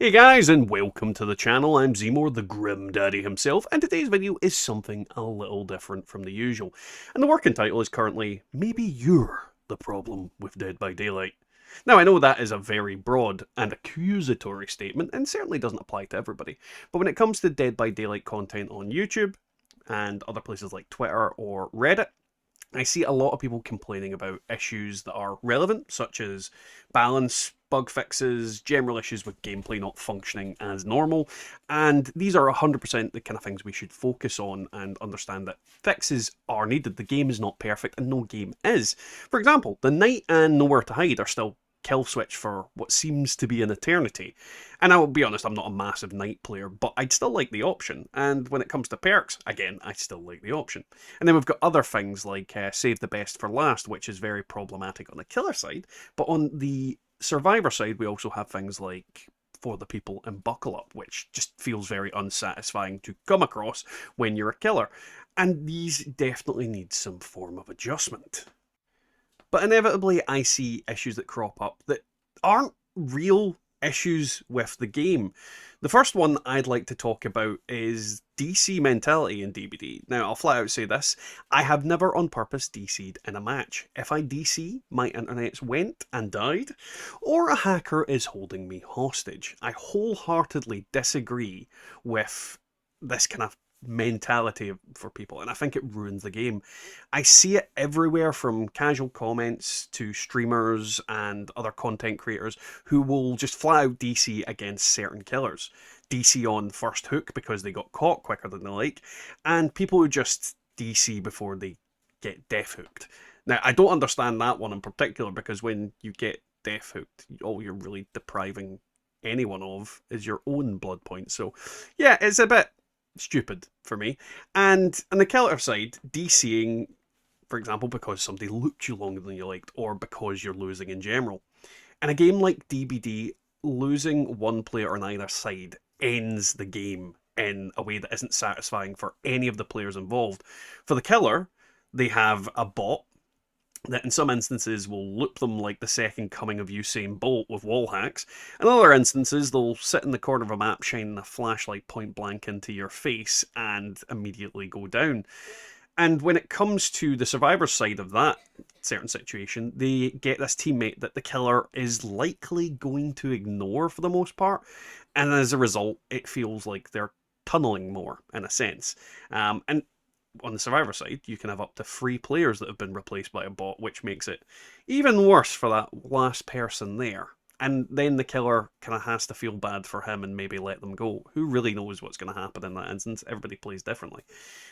Hey guys, and welcome to the channel. I'm Zemore, the Grim Daddy himself, and today's video is something a little different from the usual. And the working title is currently, Maybe You're the Problem with Dead by Daylight. Now, I know that is a very broad and accusatory statement, and certainly doesn't apply to everybody, but when it comes to Dead by Daylight content on YouTube, and other places like Twitter or Reddit, I see a lot of people complaining about issues that are relevant, such as balance, bug fixes, general issues with gameplay not functioning as normal, and these are 100% the kind of things we should focus on and understand that fixes are needed. The game is not perfect, and no game is. For example, the Night and Nowhere to Hide are still kill switch for what seems to be an eternity. And I'll be honest, I'm not a massive Night player, but I'd still like the option. And when it comes to perks, again, I still like the option. And then we've got other things like save the best for last, which is very problematic on the killer side. But on the survivor side, we also have things like for the people and buckle up, which just feels very unsatisfying to come across when you're a killer. And these definitely need some form of adjustment. But inevitably, I see issues that crop up that aren't real issues with the game. The first one I'd like to talk about is DC mentality in DBD. Now, I'll flat out say this. I have never on purpose DC'd in a match. If I DC, my internet's went and died, or a hacker is holding me hostage. I wholeheartedly disagree with this kind of mentality for people, and I think it ruins the game. I see it everywhere from casual comments to streamers and other content creators who will just flat out DC against certain killers. DC on first hook because they got caught quicker than they like, and people who just DC before they get death hooked. Now, I don't understand that one in particular because when you get death hooked, all you're really depriving anyone of is your own blood points. So, yeah, it's a bit stupid for me. And on the killer side, DCing, for example, because somebody looked you longer than you liked, or because you're losing in general. In a game like DBD, losing one player on either side ends the game in a way that isn't satisfying for any of the players involved. For the killer, they have a bot that in some instances will loop them like the second coming of Usain Bolt with wall hacks. In other instances, they'll sit in the corner of a map shining a flashlight point blank into your face and immediately go down. And when it comes to the survivor side of that certain situation, they get this teammate that the killer is likely going to ignore for the most part. And as a result, it feels like they're tunneling more in a sense. And on the survivor side, you can have up to 3 players that have been replaced by a bot, which makes it even worse for that last person there. And then the killer kind of has to feel bad for him and maybe let them go. Who really knows what's going to happen in that instance? Everybody plays differently.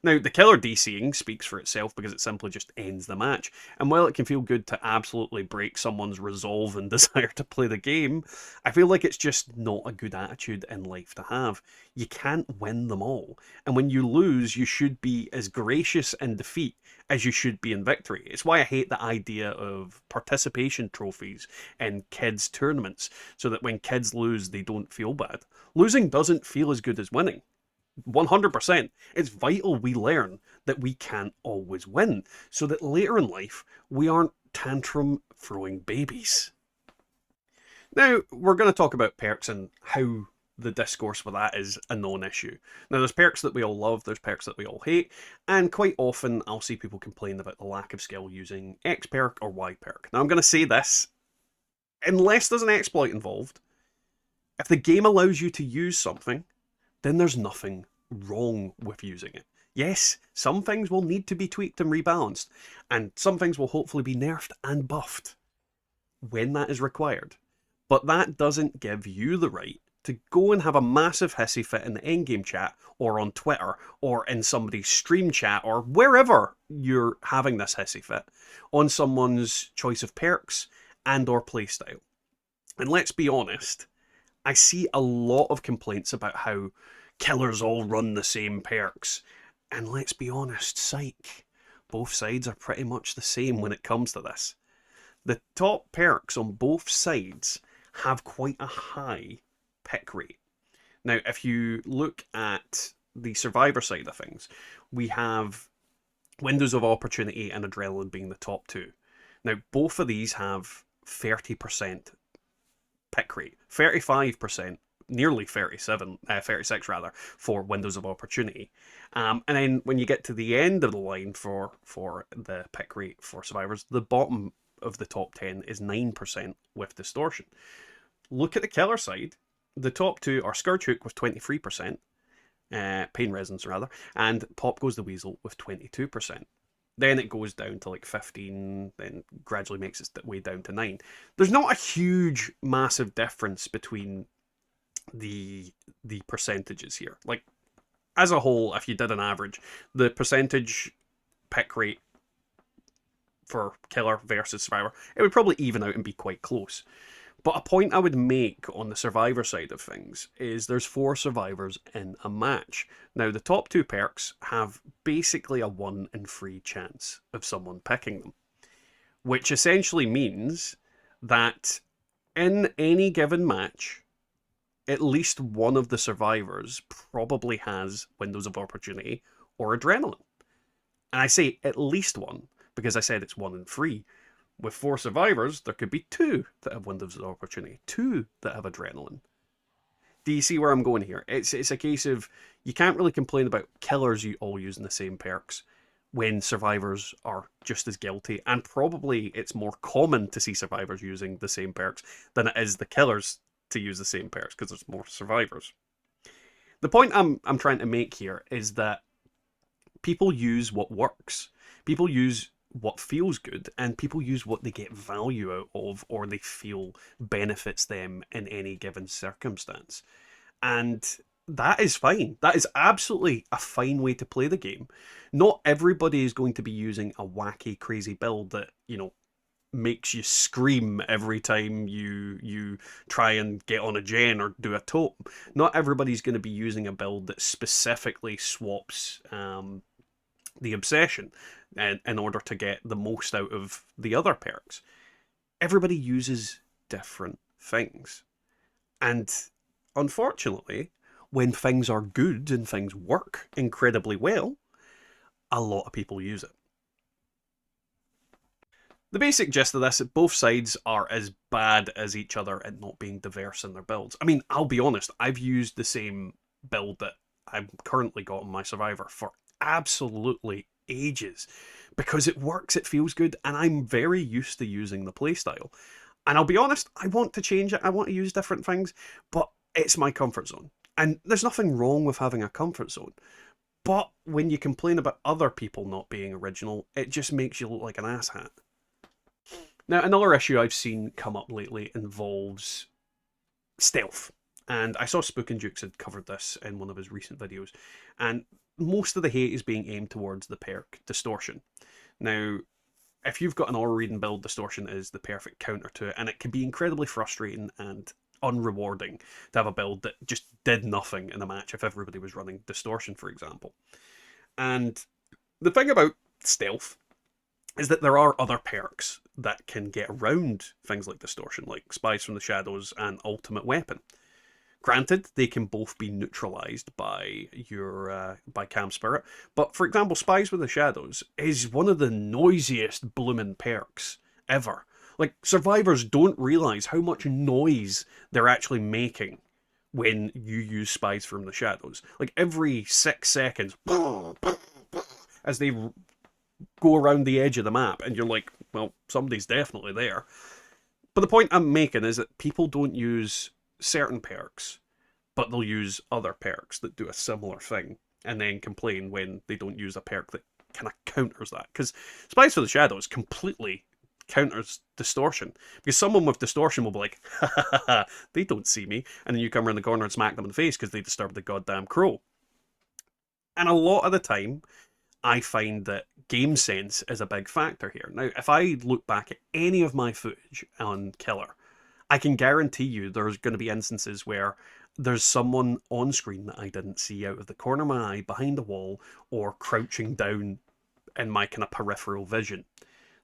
Now, the killer DCing speaks for itself because it simply just ends the match. And while it can feel good to absolutely break someone's resolve and desire to play the game, I feel like it's just not a good attitude in life to have. You can't win them all. And when you lose, you should be as gracious in defeat as you should be in victory. It's why I hate the idea of participation trophies in kids' tournaments, so that when kids lose, they don't feel bad. Losing doesn't feel as good as winning. 100%. It's vital we learn that we can't always win, so that later in life, we aren't tantrum throwing babies. Now, we're going to talk about perks and how the discourse with that is a non-issue. Now, there's perks that we all love, there's perks that we all hate, and quite often I'll see people complain about the lack of skill using X perk or Y perk. Now, I'm going to say this, unless there's an exploit involved, if the game allows you to use something, then there's nothing wrong with using it. Yes, some things will need to be tweaked and rebalanced, and some things will hopefully be nerfed and buffed when that is required. But that doesn't give you the right to go and have a massive hissy fit in the endgame chat or on Twitter or in somebody's stream chat or wherever you're having this hissy fit on someone's choice of perks and or playstyle. And let's be honest, I see a lot of complaints about how killers all run the same perks. And let's be honest, psych, both sides are pretty much the same when it comes to this. The top perks on both sides have quite a high pick rate. Now, if you look at the survivor side of things, we have windows of opportunity and adrenaline being the top two. Now, both of these have 30% pick rate, 35% nearly 36 rather, for windows of opportunity. And then when you get to the end of the line for the pick rate for survivors, the bottom of the top 10 is 9% with distortion. Look at the killer side. The top two are Scourge Hook with 23%, Pain Resonance rather, and Pop Goes the Weasel with 22%. Then it goes down to like 15, then gradually makes its way down to 9. There's not a huge, massive difference between the percentages here. Like, as a whole, if you did an average, the percentage pick rate for killer versus survivor, it would probably even out and be quite close. But a point I would make on the survivor side of things is there's 4 survivors in a match. Now, the top 2 perks have basically a 1 in 3 chance of someone picking them, which essentially means that in any given match, at least one of the survivors probably has windows of opportunity or adrenaline. And I say at least one because I said it's 1 in 3. With 4 survivors, there could be 2 that have windows of opportunity, 2 that have adrenaline. Do you see where I'm going here? It's a case of you can't really complain about killers you all using the same perks when survivors are just as guilty, and probably it's more common to see survivors using the same perks than it is the killers to use the same perks because there's more survivors. The point I'm trying to make here is that people use what works. People use what feels good, and people use what they get value out of or they feel benefits them in any given circumstance. And that is fine. That is absolutely a fine way to play the game. Not everybody is going to be using a wacky, crazy build that, makes you scream every time you try and get on a gen or do a totem. Not everybody's going to be using a build that specifically swaps the obsession in order to get the most out of the other perks. Everybody uses different things. And unfortunately, when things are good and things work incredibly well, a lot of people use it. The basic gist of this, both sides are as bad as each other at not being diverse in their builds. I mean, I'll be honest, I've used the same build that I've currently got on my Survivor for absolutely ages because it works, it feels good, and I'm very used to using the playstyle. And I'll be honest, I want to change it, I want to use different things, but it's my comfort zone. And there's nothing wrong with having a comfort zone. But when you complain about other people not being original, it just makes you look like an asshat. Now, another issue I've seen come up lately involves stealth. And I saw Spook and Dukes had covered this in one of his recent videos. And most of the hate is being aimed towards the perk Distortion. Now, if you've got an aura reading build, Distortion is the perfect counter to it, and it can be incredibly frustrating and unrewarding to have a build that just did nothing in a match if everybody was running Distortion, for example. And the thing about stealth is that there are other perks that can get around things like Distortion, like Spies from the Shadows and Ultimate Weapon. Granted, they can both be neutralized by by Cam Spirit, but for example, Spies with the Shadows is one of the noisiest bloomin' perks ever. Like, survivors don't realize how much noise they're actually making when you use Spies from the Shadows. Like, every 6 seconds, as they go around the edge of the map, and you're like, well, somebody's definitely there. But the point I'm making is that people don't use certain perks, but they'll use other perks that do a similar thing, and then complain when they don't use a perk that kind of counters that. Because Spies for the Shadows completely counters Distortion, because someone with Distortion will be like, ha ha ha ha, they don't see me, and then you come around the corner and smack them in the face because they disturbed the goddamn crow. And a lot of the time, I find that game sense is a big factor here. Now, if I look back at any of my footage on Killer, I can guarantee you there's going to be instances where there's someone on screen that I didn't see out of the corner of my eye, behind a wall, or crouching down in my kind of peripheral vision.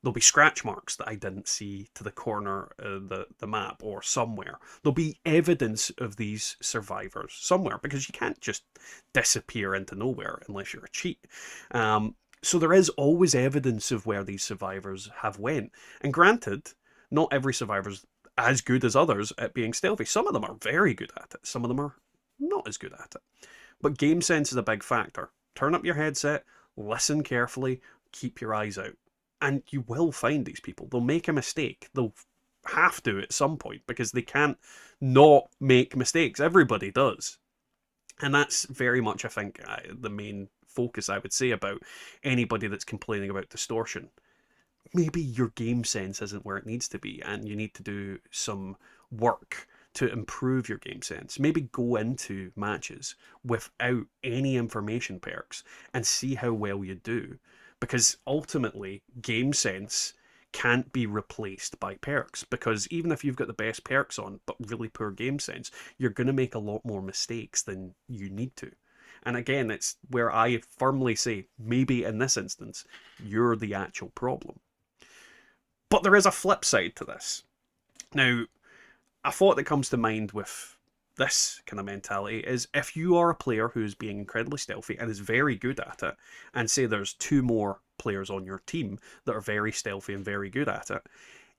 There'll be scratch marks that I didn't see to the corner of the map or somewhere. There'll be evidence of these survivors somewhere, because you can't just disappear into nowhere unless you're a cheat. So there is always evidence of where these survivors have went. And granted, not every survivor's as good as others at being stealthy. Some of them are very good at it. Some of them are not as good at it. But game sense is a big factor. Turn up your headset, listen carefully, keep your eyes out. And you will find these people. They'll make a mistake. They'll have to at some point because they can't not make mistakes. Everybody does. And that's very much, I think, the main focus I would say about anybody that's complaining about distortion. Maybe your game sense isn't where it needs to be and you need to do some work to improve your game sense. Maybe go into matches without any information perks and see how well you do. Because ultimately, game sense can't be replaced by perks, because even if you've got the best perks on but really poor game sense, you're going to make a lot more mistakes than you need to. And again, it's where I firmly say, maybe in this instance, you're the actual problem. But there is a flip side to this. Now, a thought that comes to mind with this kind of mentality is if you are a player who's being incredibly stealthy and is very good at it, and say there's two more players on your team that are very stealthy and very good at it,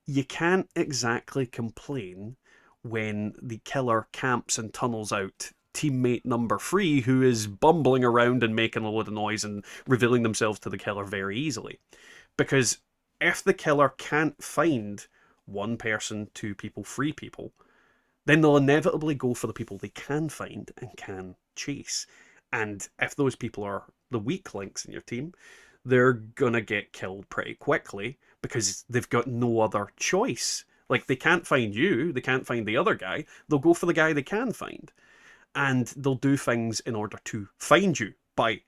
you can't exactly complain when the killer camps and tunnels out teammate number 3 who is bumbling around and making a load of noise and revealing themselves to the killer very easily. Because if the killer can't find one person, two people, three people, then they'll inevitably go for the people they can find and can chase. And if those people are the weak links in your team, they're gonna get killed pretty quickly because they've got no other choice. Like, they can't find you, they can't find the other guy, they'll go for the guy they can find. And they'll do things in order to find you by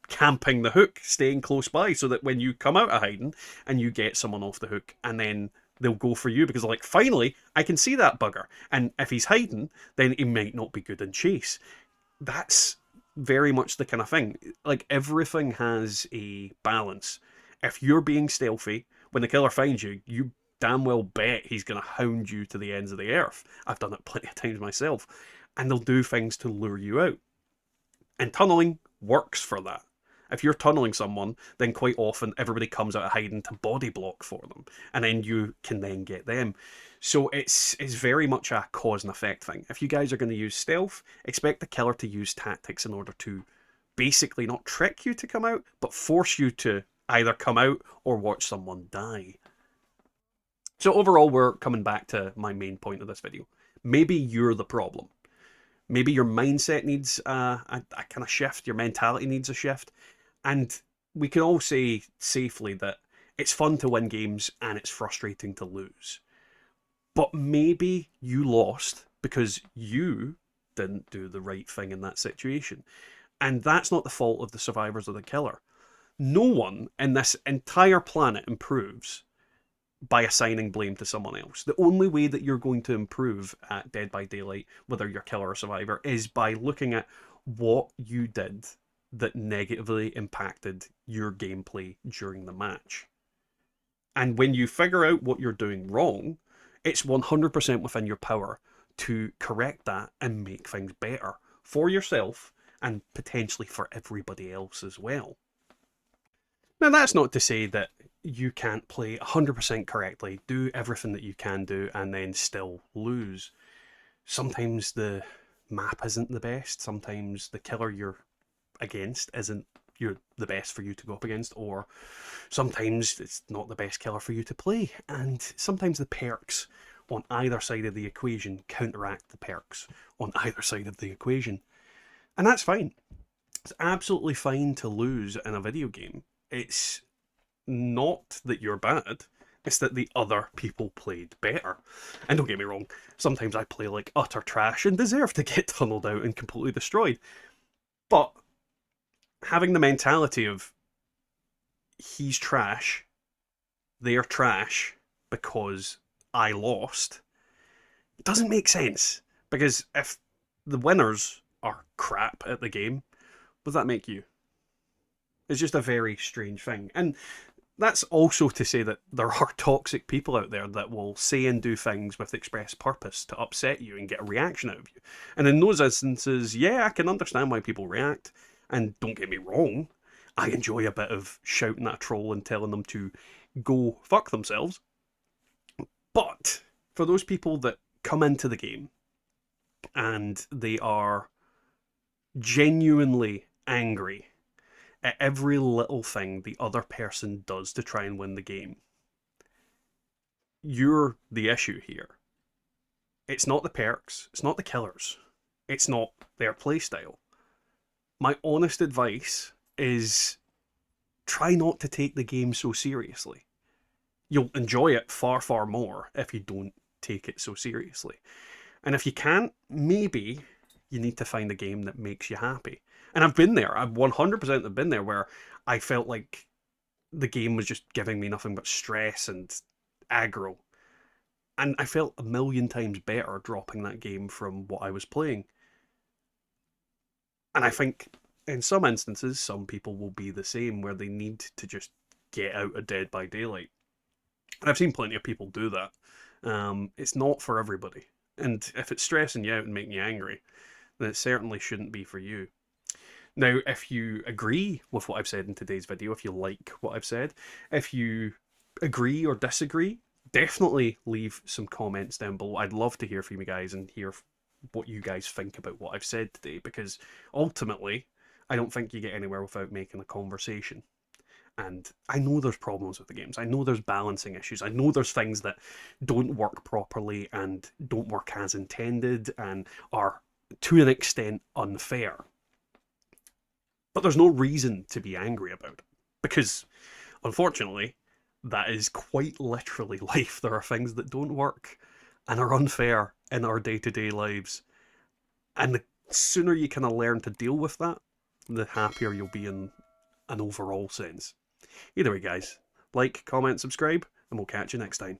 camping the hook, staying close by, so that when you come out of hiding and you get someone off the hook, and then they'll go for you because they're like, finally, I can see that bugger. And if he's hiding, then he might not be good in chase. That's very much the kind of thing. Like, everything has a balance. If you're being stealthy, when the killer finds you, you damn well bet he's going to hound you to the ends of the earth. I've done it plenty of times myself. And they'll do things to lure you out. And tunneling works for that. If you're tunneling someone, then quite often everybody comes out of hiding to body block for them, and then you can then get them. So it's very much a cause and effect thing. If you guys are going to use stealth, expect the killer to use tactics in order to basically not trick you to come out, but force you to either come out or watch someone die. So overall, we're coming back to my main point of this video. Maybe you're the problem. Maybe your mindset needs a kind of shift, your mentality needs a shift. And we can all say safely that it's fun to win games and it's frustrating to lose. But maybe you lost because you didn't do the right thing in that situation. And that's not the fault of the survivors or the killer. No one in this entire planet improves by assigning blame to someone else. The only way that you're going to improve at Dead by Daylight, whether you're killer or survivor, is by looking at what you did that negatively impacted your gameplay during the match. And when you figure out what you're doing wrong, it's 100% within your power to correct that and make things better for yourself and potentially for everybody else as well. Now, that's not to say that you can't play 100% correctly, do everything that you can do, and then still lose. Sometimes the map isn't the best, sometimes the killer you're against isn't the best for you to go up against, or sometimes it's not the best killer for you to play, and sometimes the perks on either side of the equation counteract the perks on either side of the equation. And that's fine. It's absolutely fine to lose in a video game. It's not that you're bad, it's that the other people played better. And don't get me wrong, sometimes I play like utter trash and deserve to get tunneled out and completely destroyed. But having the mentality of he's trash, they're trash because I lost, doesn't make sense. Because if the winners are crap at the game, what does that make you? It's just a very strange thing. And that's also to say that there are toxic people out there that will say and do things with express purpose to upset you and get a reaction out of you. And in those instances, yeah, I can understand why people react. And don't get me wrong, I enjoy a bit of shouting at a troll and telling them to go fuck themselves. But for those people that come into the game and they are genuinely angry at every little thing the other person does to try and win the game, you're the issue here. It's not the perks, it's not the killers, it's not their playstyle. My honest advice is try not to take the game so seriously. You'll enjoy it far, far more if you don't take it so seriously. And if you can't, maybe you need to find a game that makes you happy. And I've been there. I've 100% have been there where I felt like the game was just giving me nothing but stress and aggro. And I felt a million times better dropping that game from what I was playing. And I think in some instances, some people will be the same, where they need to just get out of Dead by Daylight. And I've seen plenty of people do that. It's not for everybody. And if it's stressing you out and making you angry, then it certainly shouldn't be for you. Now, if you agree with what I've said in today's video, if you like what I've said, if you agree or disagree, definitely leave some comments down below. I'd love to hear from you guys and hear what you guys think about what I've said today, because ultimately, I don't think you get anywhere without making a conversation. And I know there's problems with the games. I know there's balancing issues. I know there's things that don't work properly and don't work as intended and are, to an extent, unfair. But there's no reason to be angry about it, because, unfortunately, that is quite literally life. There are things that don't work and are unfair in our day-to-day lives. And the sooner you kind of learn to deal with that, the happier you'll be in an overall sense. Either way, guys, like, comment, subscribe, and we'll catch you next time.